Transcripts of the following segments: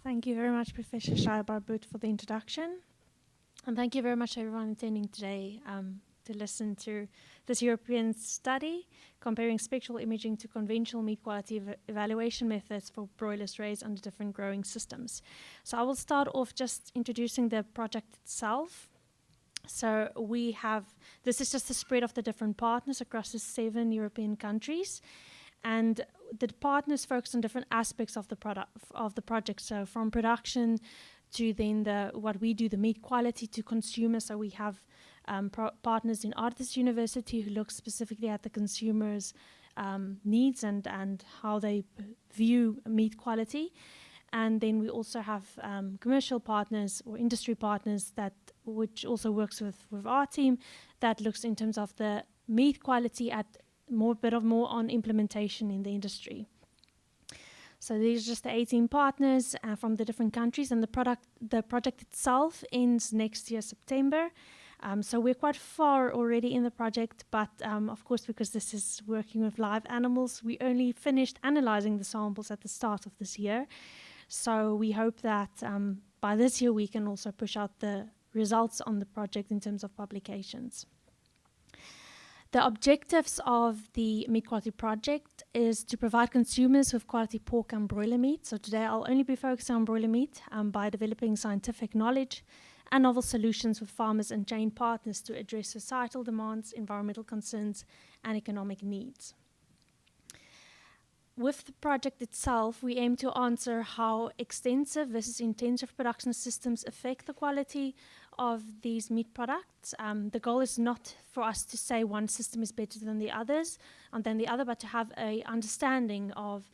Thank you very much, Professor Shai-Barbut, for the introduction. And thank you very much, everyone attending today to listen to this European study comparing spectral imaging to conventional meat quality evaluation methods for broilers raised under different growing systems. So I will start off just introducing the project itself. So this is just the spread of the different partners across the 7 European countries. And the partners focus on different aspects of the project. So from production to then what we do, the meat quality, to consumers. So we have partners in Artis University who look specifically at the consumers' needs and how they view meat quality. And then we also have commercial partners or industry partners which also works with our team that looks in terms of the meat quality at bit more on implementation in the industry. So these are just the 18 partners from the different countries, and the project itself ends next year, September. So we're quite far already in the project, but of course, because this is working with live animals, we only finished analyzing the samples at the start of this year. So we hope that by this year we can also push out the results on the project in terms of publications. The objectives of the meat quality project is to provide consumers with quality pork and broiler meat. So today I'll only be focusing on broiler meat by developing scientific knowledge and novel solutions with farmers and chain partners to address societal demands, environmental concerns, and economic needs. With the project itself, we aim to answer how extensive versus intensive production systems affect the quality of these meat products. The goal is not for us to say one system is better than the other, but to have an understanding of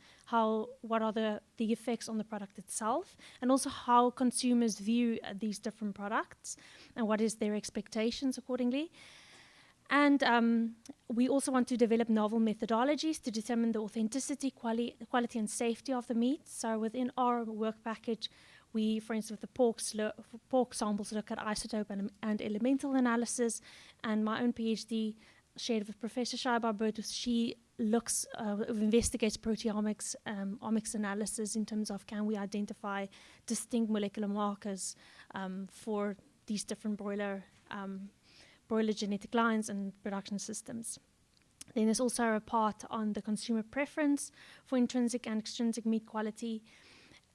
what are the effects on the product itself, and also how consumers view these different products and what is their expectations accordingly. And we also want to develop novel methodologies to determine the authenticity, quality and safety of the meat. So within our work package, we, for instance, with the pork samples, look at isotope and elemental analysis. And my own PhD shared with Professor Shai-Barbut, she investigates proteomics, omics analysis in terms of can we identify distinct molecular markers for these different broiler genetic lines and production systems. Then there's also a part on the consumer preference for intrinsic and extrinsic meat quality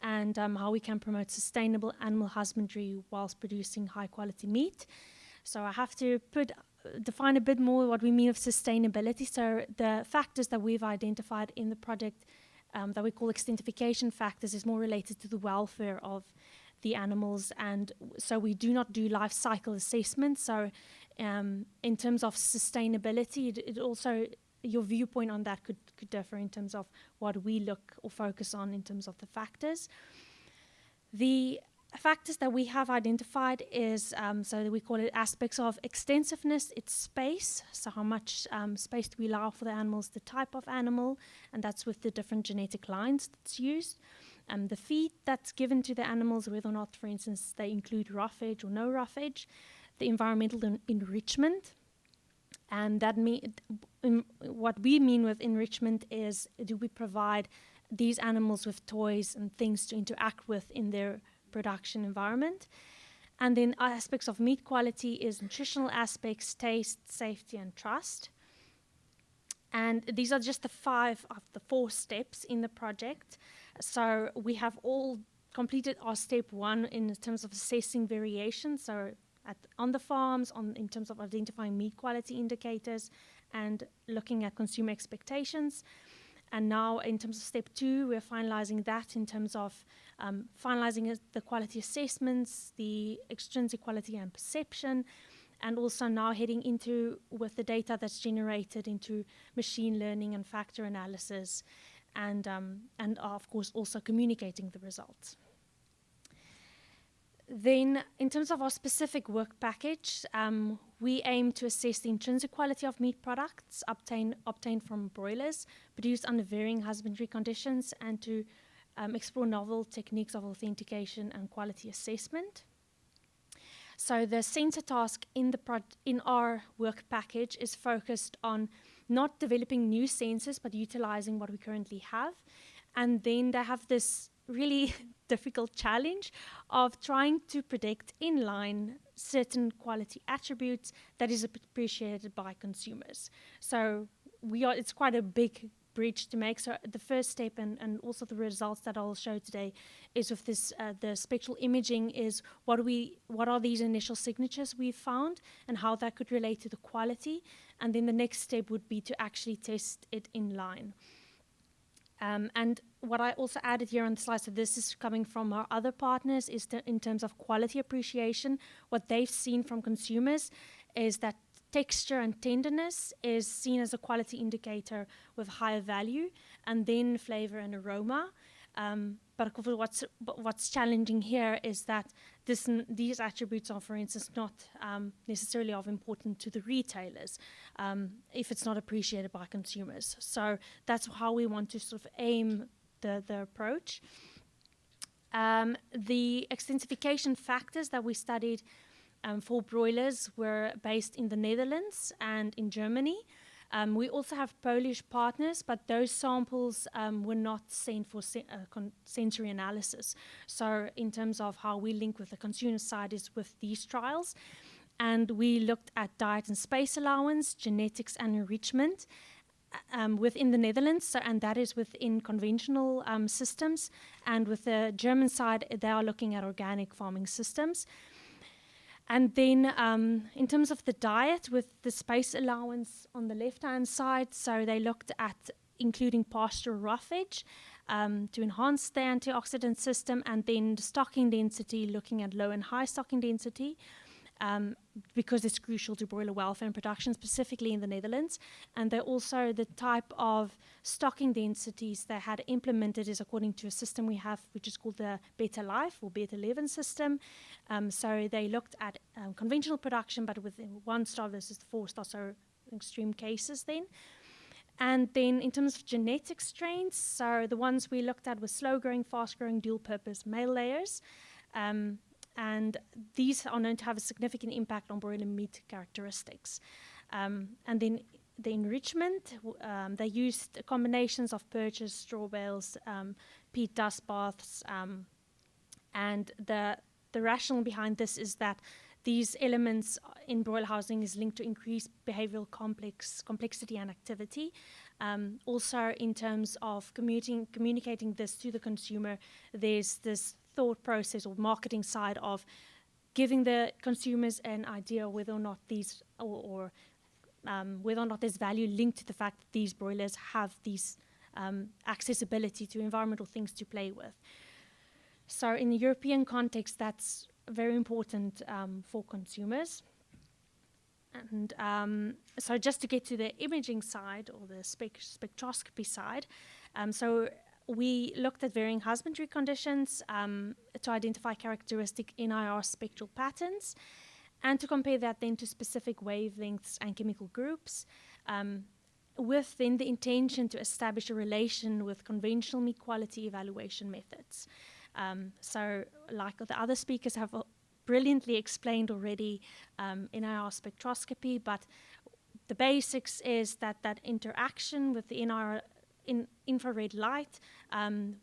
and how we can promote sustainable animal husbandry whilst producing high quality meat. So I have to define a bit more what we mean of sustainability. So the factors that we've identified in the project that we call extentification factors is more related to the welfare of the animals, and so we do not do life cycle assessment. So in terms of sustainability, it also, your viewpoint on that could differ in terms of what we look or focus on in terms of the factors. The factors that we have identified is, so we call it aspects of extensiveness, it's space, so how much space do we allow for the animals, the type of animal, and that's with the different genetic lines that's used. The feed that's given to the animals, whether or not, for instance, they include roughage or no roughage, the environmental enrichment, and what we mean with enrichment is, do we provide these animals with toys and things to interact with in their production environment? And then aspects of meat quality is nutritional aspects, taste, safety, and trust. And these are just the 5 of the 4 steps in the project. So we have all completed our step 1 in terms of assessing variation. So on the farms, in terms of identifying meat quality indicators and looking at consumer expectations. And now in terms of step 2, we're finalizing that in terms of finalizing the quality assessments, the extrinsic quality and perception, and also now heading into, with the data that's generated, into machine learning and factor analysis, and of course also communicating the results. Then in terms of our specific work package, we aim to assess the intrinsic quality of meat products obtained from broilers produced under varying husbandry conditions, and to explore novel techniques of authentication and quality assessment. So the sensor task in our work package is focused on not developing new sensors, but utilizing what we currently have. And then they have this really difficult challenge of trying to predict in line certain quality attributes that is appreciated by consumers. So it's quite a big bridge to make. So the first step, and also the results that I'll show today, is with this the spectral imaging is what are these initial signatures we've found and how that could relate to the quality, and then the next step would be to actually test it in line. And what I also added here on the slide, so this is coming from our other partners, is in terms of quality appreciation, what they've seen from consumers is that texture and tenderness is seen as a quality indicator with higher value, and then flavor and aroma. But of course, what's challenging here is that these attributes are, for instance, not necessarily of importance to the retailers if it's not appreciated by consumers. So that's how we want to sort of aim the approach. The extensification factors that we studied for broilers were based in the Netherlands and in Germany. We also have Polish partners, but those samples were not sent for sensory analysis. So in terms of how we link with the consumer side is with these trials. And we looked at diet and space allowance, genetics and enrichment within the Netherlands, so, and that is within conventional systems. And with the German side, they are looking at organic farming systems. And then in terms of the diet, with the space allowance on the left-hand side, so they looked at including pasture roughage to enhance the antioxidant system, and then the stocking density, looking at low and high stocking density, because it's crucial to broiler welfare and production, specifically in the Netherlands. And they also, the type of stocking densities they had implemented is according to a system we have, which is called the Better Life or Better Living system. So they looked at conventional production, but with 1-star versus 4-star, so extreme cases then. And then in terms of genetic strains, so the ones we looked at were slow-growing, fast-growing, dual-purpose male layers. And these are known to have a significant impact on broiler meat characteristics. And then the enrichment, they used combinations of perches, straw bales, peat dust baths, and the rationale behind this is that these elements in broiler housing is linked to increased behavioral complexity and activity. Also, in terms of communicating this to the consumer, there's this thought process or marketing side of giving the consumers an idea whether or not these whether or not there's value linked to the fact that these broilers have these accessibility to environmental things to play with. So in the European context, that's very important for consumers. And so just to get to the imaging side or the spectroscopy side, so we looked at varying husbandry conditions to identify characteristic NIR spectral patterns and to compare that then to specific wavelengths and chemical groups with then the intention to establish a relation with conventional meat quality evaluation methods. So like the other speakers have brilliantly explained already NIR spectroscopy, but the basics is that interaction with the NIR in infrared light,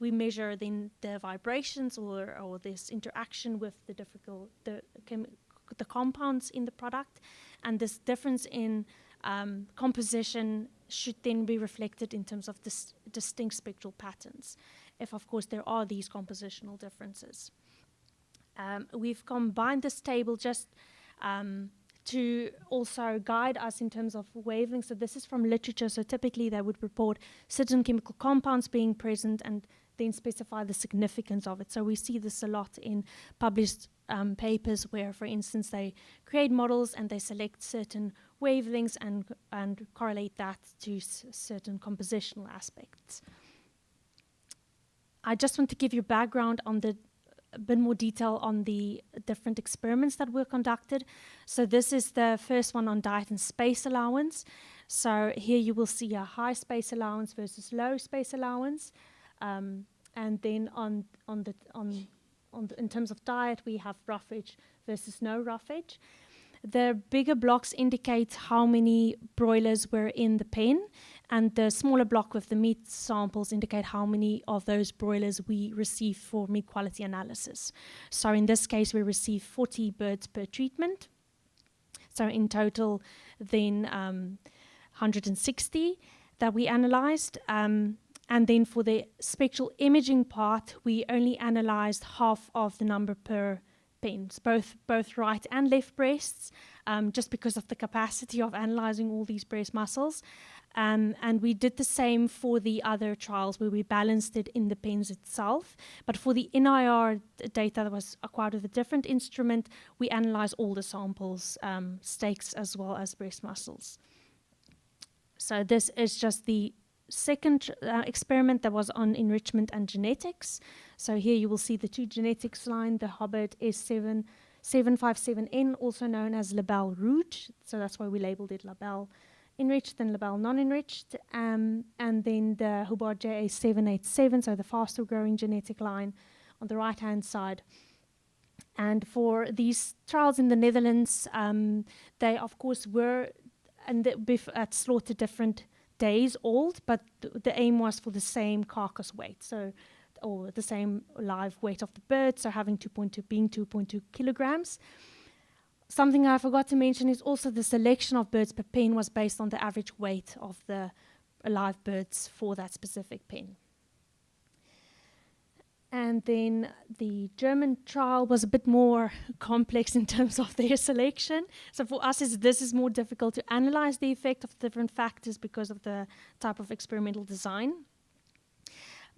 we measure then the vibrations or this interaction with the compounds in the product, and this difference in composition should then be reflected in terms of distinct spectral patterns, if of course there are these compositional differences. We've combined this table just to also guide us in terms of wavelengths. So this is from literature, so typically they would report certain chemical compounds being present and then specify the significance of it. So we see this a lot in published papers where, for instance, they create models and they select certain wavelengths and correlate that to certain compositional aspects. I just want to give you background on a bit more detail on the different experiments that were conducted. So this is the first one on diet and space allowance. So here you will see a high space allowance versus low space allowance. And then in terms of diet, we have roughage versus no roughage. The bigger blocks indicate how many broilers were in the pen, And the smaller block with the meat samples indicate how many of those broilers we received for meat quality analysis. So in this case, we received 40 birds per treatment. So in total, then 160 that we analyzed. And then for the spectral imaging part, we only analyzed half of the number per pens, both right and left breasts, just because of the capacity of analyzing all these breast muscles. And we did the same for the other trials where we balanced it in the pens itself. But for the NIR data that was acquired with a different instrument, we analyzed all the samples, steaks as well as breast muscles. So this is just the second experiment that was on enrichment and genetics. So here you will see the two genetics line, the Hubbard S757N, also known as Labelle Rouge. So that's why we labeled it Labelle enriched and Labelle non-enriched. And then the Hubbard JA787, so the faster growing genetic line on the right-hand side. And for these trials in the Netherlands, they of course were at slaughter different days old, but the aim was for the same carcass weight, so or the same live weight of the bird, so having 2.2 kilograms. Something I forgot to mention is also the selection of birds per pen was based on the average weight of the live birds for that specific pen. And then the German trial was a bit more complex in terms of their selection. So for us, this is more difficult to analyze the effect of different factors because of the type of experimental design.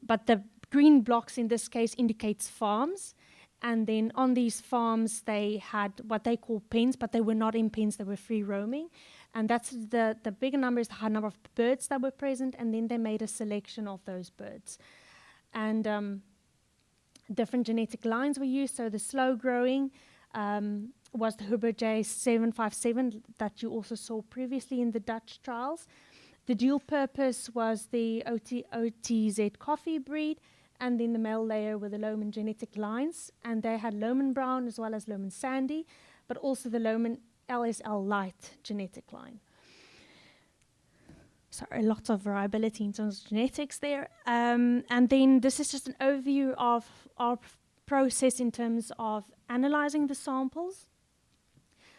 But the green blocks in this case indicates farms. And then on these farms, they had what they call pens, but they were not in pens, they were free roaming. And that's the bigger number is the high number of birds that were present, and then they made a selection of those birds. And different genetic lines were used. So the slow growing was the Hubbard J757 that you also saw previously in the Dutch trials. The dual purpose was the OTZ coffee breed, and then the male layer were the Lohmann genetic lines. And they had Lohmann brown as well as Lohmann sandy, but also the Lohmann LSL light genetic line. Sorry, lots of variability in terms of genetics there. And then this is just an overview of our process in terms of analyzing the samples.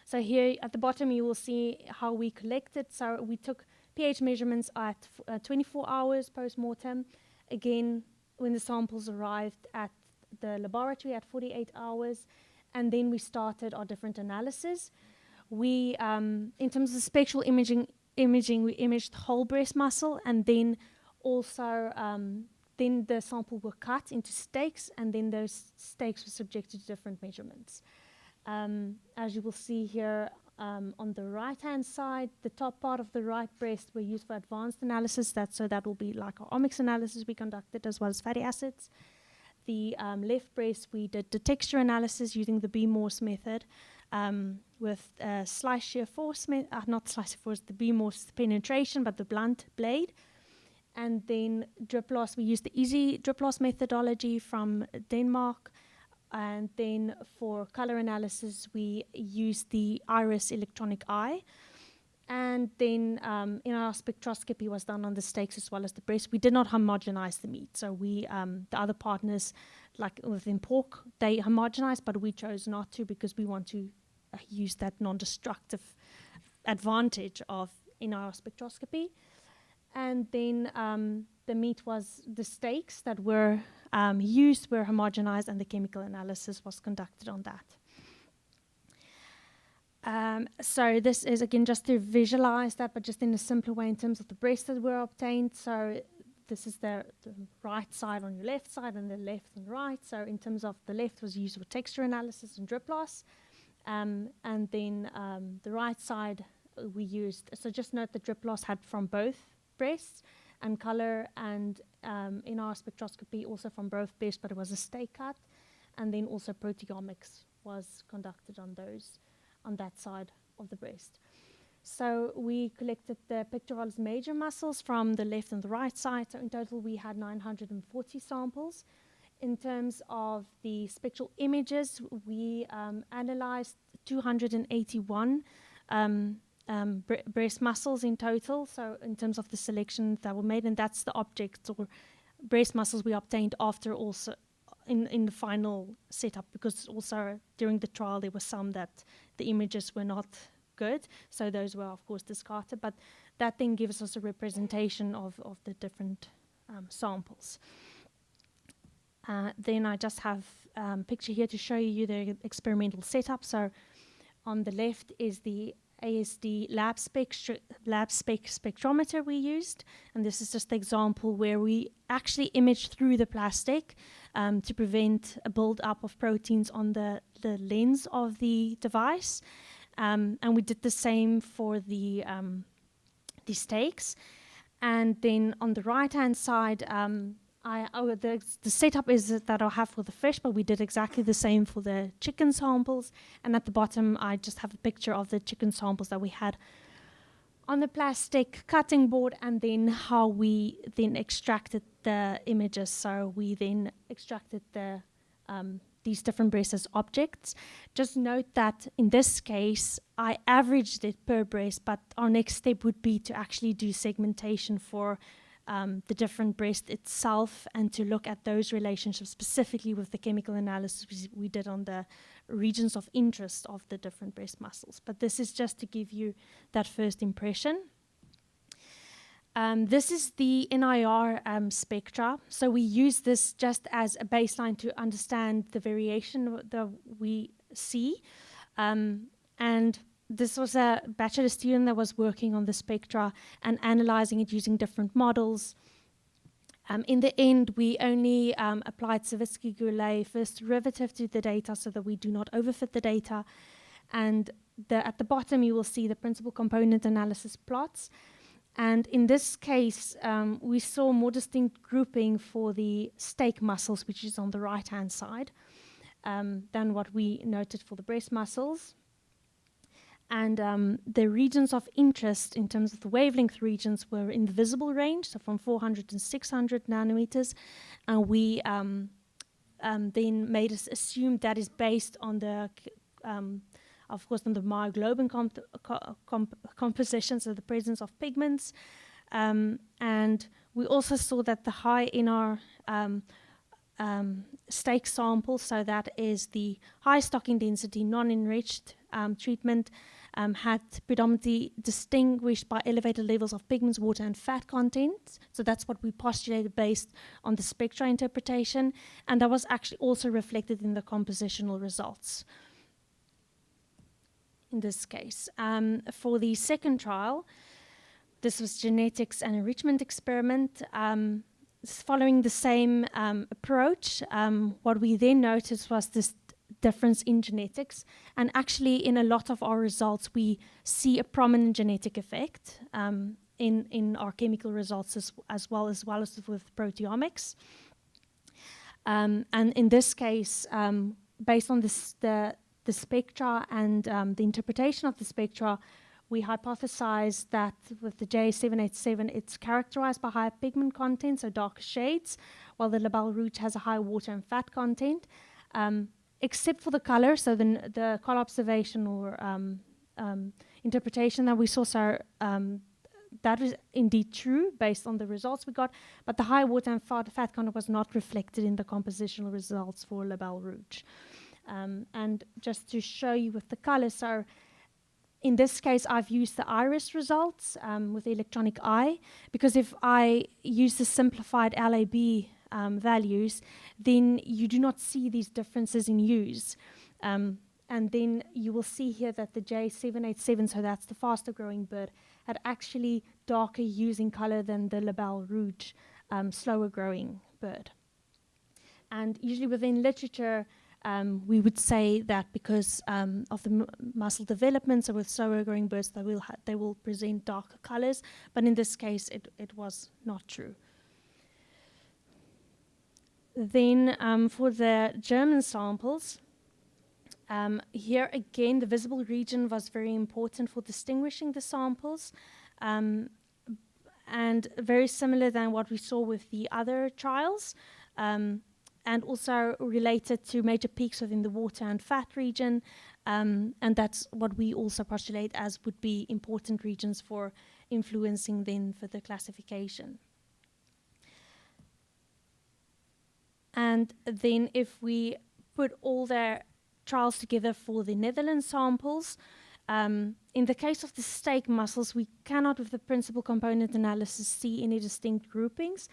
So here at the bottom, you will see how we collected. So we took pH measurements at 24 hours post-mortem. Again, when the samples arrived at the laboratory at 48 hours. And then we started our different analysis. We, in terms of spectral imaging, we imaged whole breast muscle, and then also then the sample were cut into steaks, and then those steaks were subjected to different measurements. As you will see here on the right-hand side, the top part of the right breast were used for advanced analysis. So that will be like our omics analysis we conducted, as well as fatty acids. The left breast, we did the texture analysis using the B-Morse method. With slice shear force, not slice shear force, the B-Morse penetration, but the blunt blade. And then drip loss, we used the easy drip loss methodology from Denmark. And then for color analysis, we used the iris electronic eye. And then in our spectroscopy was done on the steaks as well as the breast. We did not homogenize the meat. So we, the other partners, like within pork, they homogenized, but we chose not to because we want to use that non-destructive advantage of in our spectroscopy. And then the meat was the steaks that were used were homogenized, and the chemical analysis was conducted on that. So this is again just to visualize that, but just in a simpler way in terms of the breasts that were obtained. So this is the right side on your left side and the left and right. So in terms of the left was used for texture analysis and drip loss. And then the right side we used, so just note the drip loss had from both breasts, and color, and in our spectroscopy also from both breasts, but it was a steak cut. And then also proteomics was conducted on that side of the breast. So we collected the pectoralis major muscles from the left and the right side. So in total we had 940 samples. In terms of the spectral images, we analyzed 281 breast muscles in total, so in terms of the selection that were made, and that's the objects or breast muscles we obtained after also in the final setup, because also during the trial there were some that the images were not good, so those were of course discarded, but that then gives us a representation of the different samples. Then I just have a picture here to show you the experimental setup. So on the left is the ASD lab spec spectrometer we used, and this is just the example where we actually imaged through the plastic to prevent a build-up of proteins on the lens of the device, and we did the same for the steaks. And then on the right-hand side, the setup is that I have for the fish, but we did exactly the same for the chicken samples. And at the bottom, I just have a picture of the chicken samples that we had on the plastic cutting board, and then how we then extracted the images. So we then extracted these different breasts as objects. Just note that in this case, I averaged it per breast, but our next step would be to actually do segmentation for the different breast itself, and to look at those relationships specifically with the chemical analysis we did on the regions of interest of the different breast muscles. But this is just to give you that first impression. This is the NIR spectra. So we use this just as a baseline to understand the variation that we see. And this was a bachelor student that was working on the spectra and analyzing it using different models. In the end, we only applied Savitsky-Goulet first derivative to the data so that we do not overfit the data. And at the bottom, you will see the principal component analysis plots. And in this case, we saw more distinct grouping for the steak muscles, which is on the right-hand side, than what we noted for the breast muscles. And the regions of interest in terms of the wavelength regions were in the visible range, so from 400 to 600 nanometers. And we then made us assume that is based on the, of course, on the myoglobin composition, so the presence of pigments. And we also saw that the high in our steak sample, so that is the high stocking density, non-enriched treatment, had predominantly distinguished by elevated levels of pigments, water, and fat content. So that's what we postulated based on the spectra interpretation, and that was actually also reflected in the compositional results in this case. For the second trial, this was genetics and enrichment experiment. Following the same approach, what we then noticed was this difference in genetics, and actually in a lot of our results we see a prominent genetic effect in our chemical results as well as with proteomics. And in this case, based on the spectra and the interpretation of the spectra, we hypothesized that with the J787, it's characterized by higher pigment content, so darker shades, while the Labelle Rouge has a high water and fat content. Except for the color, so the color observation or interpretation that we saw, so that is indeed true based on the results we got, but the high water and fat content was not reflected in the compositional results for Labelle Rouge. And just to show you with the color, so in this case, I've used the iris results with the electronic eye, because if I use the simplified LAB values, then you do not see these differences in hues. And then you will see here that the J787, so that's the faster growing bird, had actually darker hues in color than the Labelle Rouge slower growing bird. And usually within literature, we would say that because of the muscle development, so with slower growing birds, they will present darker colors, but in this case, it was not true. Then for the German samples, here again, the visible region was very important for distinguishing the samples, and very similar than what we saw with the other trials, and also related to major peaks within the water and fat region. And that's what we also postulate as would be important regions for influencing then for the classification. And then if we put all the trials together for the Netherlands samples, in the case of the steak muscles, we cannot, with the principal component analysis, see any distinct groupings.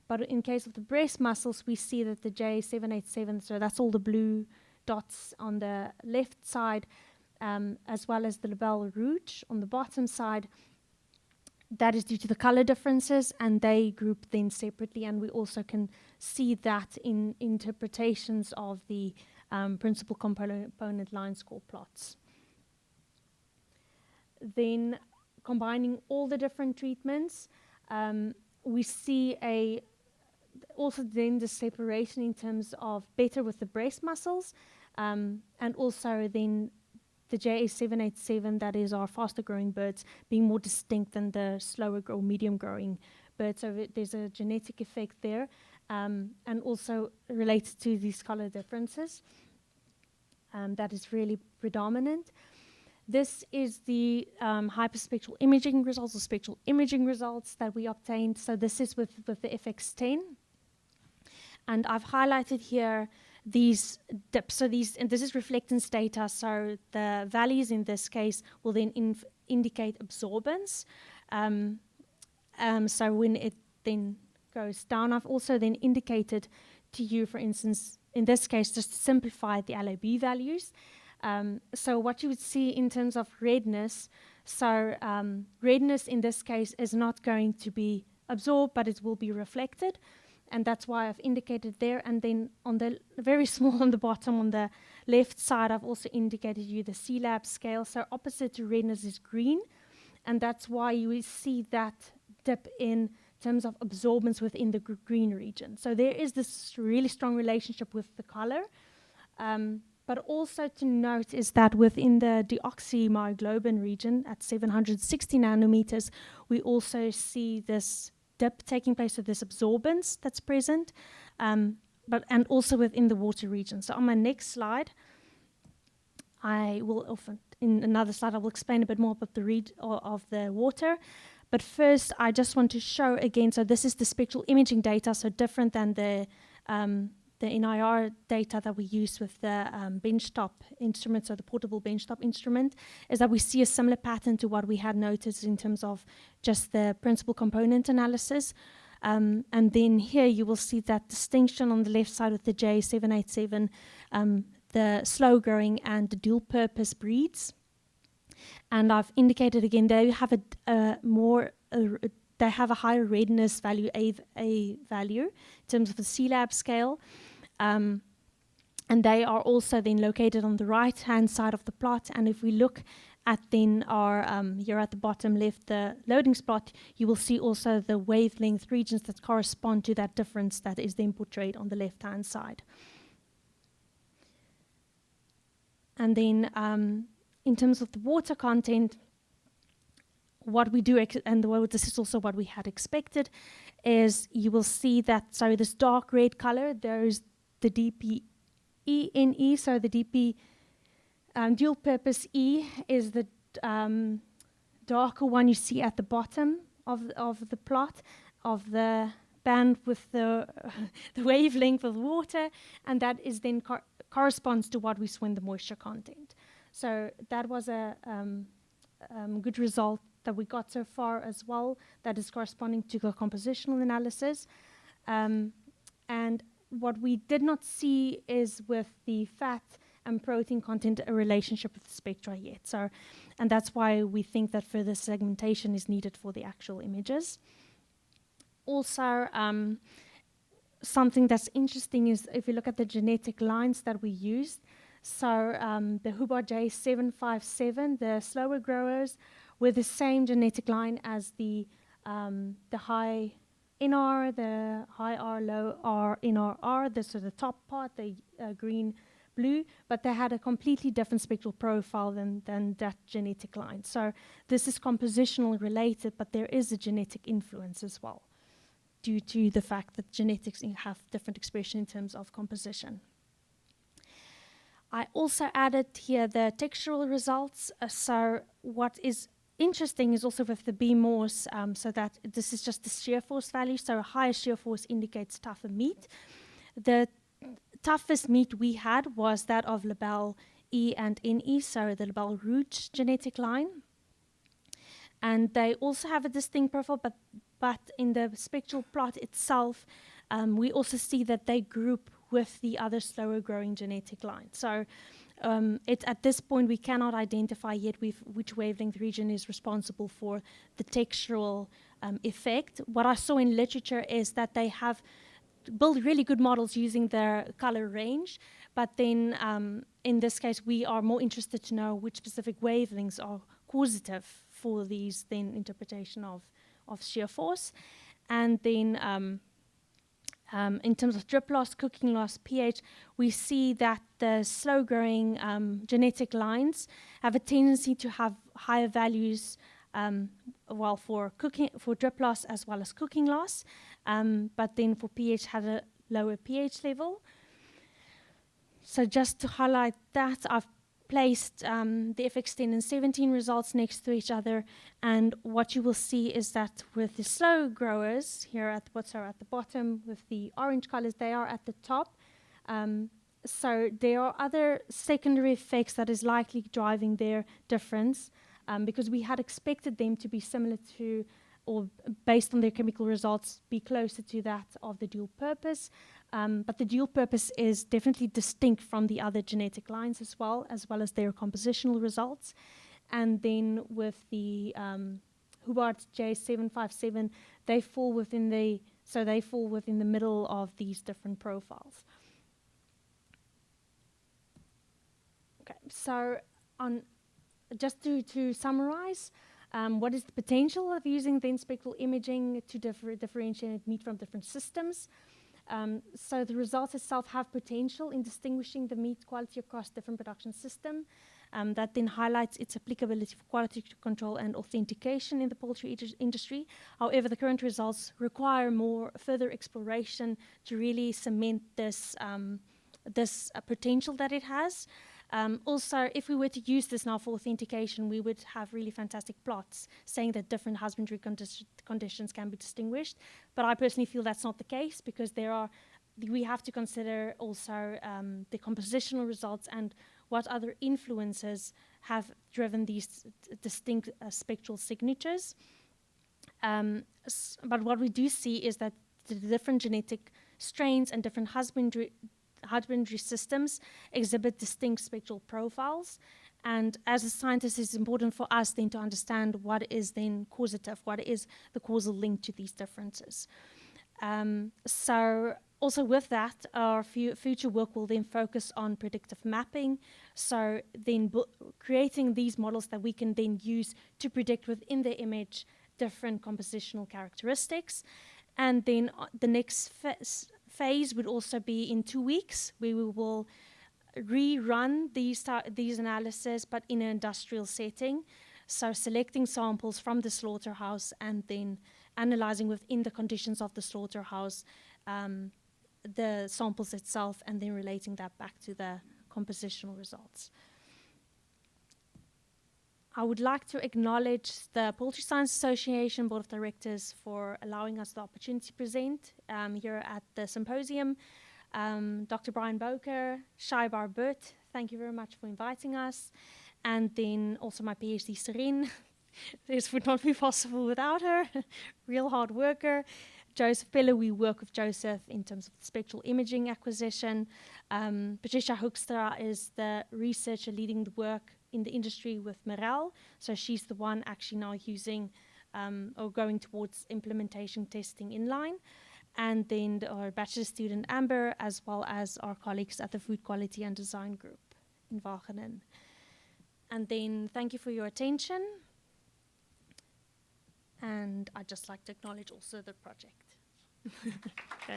But in case of the breast muscles, we see that the J787, so that's all the blue dots on the left side, as well as the labelle rouge on the bottom side, that is due to the color differences, and they group then separately, and we also can see that in interpretations of the principal component line score plots. Then combining all the different treatments, we see also then the separation in terms of better with the breast muscles, and also then the JA787, that is our faster growing birds, being more distinct than the slower or medium growing birds. So there's a genetic effect there, and also related to these color differences. That is really predominant. This is the hyperspectral imaging results, or spectral imaging results that we obtained. So this is with the FX10. And I've highlighted here these dips. So and this is reflectance data. So the values in this case will then indicate absorbance. So when it then goes down, I've also then indicated to you, for instance, in this case, just to simplify the LOB values. So what you would see in terms of redness, so redness in this case is not going to be absorbed, but it will be reflected. And that's why I've indicated there. And then on the very small on the bottom, on the left side, I've also indicated you the C-Lab scale. So opposite to redness is green. And that's why you will see that dip in terms of absorbance within the green region. So there is this really strong relationship with the color. But also to note is that within the deoxymyoglobin region at 760 nanometers, we also see this dip taking place, of this absorbance that's present, and also within the water region. So on my next slide, in another slide, I will explain a bit more about the of the water. But first, I just want to show again, so this is the spectral imaging data, so different than the NIR data that we use with the benchtop instrument, so the portable benchtop instrument, is that we see a similar pattern to what we had noticed in terms of just the principal component analysis. And then here you will see that distinction on the left side with the J787, the slow growing and the dual purpose breeds. And I've indicated again, they have they have a higher redness value, A value, in terms of the C-Lab scale. And they are also then located on the right-hand side of the plot. And if we look at then our, here at the bottom left, the loadings plot, you will see also the wavelength regions that correspond to that difference that is then portrayed on the left-hand side. And then in terms of the water content, what we do, this is also what we had expected, is you will see that, so this dark red color, there's the DPENE, so the DP dual purpose E is the darker one you see at the bottom of the plot of the band with the the wavelength of water, and that is then corresponds to what we saw in the moisture content. So that was a good result that we got so far as well, that is corresponding to the compositional analysis. And what we did not see is with the fat and protein content a relationship with the spectra yet. So, and that's why we think that further segmentation is needed for the actual images. Also, something that's interesting is if you look at the genetic lines that we used. So the Hubbard J757, the slower growers, were the same genetic line as the high NR, the high R, low R, NRR, so the top part, the green-blue, but they had a completely different spectral profile than that genetic line. So this is compositionally related, but there is a genetic influence as well, due to the fact that genetics have different expression in terms of composition. I also added here the textural results. So what is interesting is also with the BMORs, so that this is just the shear force value. So a higher shear force indicates tougher meat. The toughest meat we had was that of label E and NE, so the label Rouge genetic line. And they also have a distinct profile, but in the spectral plot itself, we also see that they group with the other slower growing genetic lines. So at this point, we cannot identify yet which wavelength region is responsible for the textural effect. What I saw in literature is that they have built really good models using their color range, but then in this case, we are more interested to know which specific wavelengths are causative for these then interpretation of shear force. And then in terms of drip loss, cooking loss, pH, we see that the slow-growing genetic lines have a tendency to have higher values, well, for drip loss as well as cooking loss, but then for pH had a lower pH level. So just to highlight that, I've placed the FX10 and 17 results next to each other, and what you will see is that with the slow growers here at the bottom with the orange colors, they are at the top. So there are other secondary effects that is likely driving their difference, because we had expected them to be similar to, or based on their chemical results, be closer to that of the dual purpose. But the dual purpose is definitely distinct from the other genetic lines as well as their compositional results. And then with the Hubbard J757, they fall within the middle of these different profiles. Okay, so just to summarize, what is the potential of using then spectral imaging to differentiate meat from different systems? So the results itself have potential in distinguishing the meat quality across different production systems. That then highlights its applicability for quality control and authentication in the poultry industry. However, the current results require more further exploration to really cement this potential that it has. Also, if we were to use this now for authentication, we would have really fantastic plots saying that different husbandry conditions can be distinguished. But I personally feel that's not the case, because we have to consider also the compositional results and what other influences have driven these distinct spectral signatures. But what we do see is that the different genetic strains and different husbandry systems exhibit distinct spectral profiles. And as a scientist, it's important for us then to understand what is then causative, what is the causal link to these differences. So also with that, our future work will then focus on predictive mapping. So then creating these models that we can then use to predict within the image different compositional characteristics. And then the next phase would also be in 2 weeks, where we will rerun these analyses, but in an industrial setting. So selecting samples from the slaughterhouse and then analyzing within the conditions of the slaughterhouse the samples itself, and then relating that back to the compositional results. I would like to acknowledge the Poultry Science Association Board of Directors for allowing us the opportunity to present here at the symposium. Dr. Brian Boker, Shaibar Burt, thank you very much for inviting us. And then also my PhD, Serene. This would not be possible without her. Real hard worker. Joseph Piller, we work with Joseph in terms of spectral imaging acquisition. Patricia Hoekstra is the researcher leading the work in the industry with Morel. So she's the one actually now using or going towards implementation testing inline. And then our bachelor student Amber, as well as our colleagues at the Food Quality and Design Group in Wageningen. And then thank you for your attention. And I'd just like to acknowledge also the project. Okay.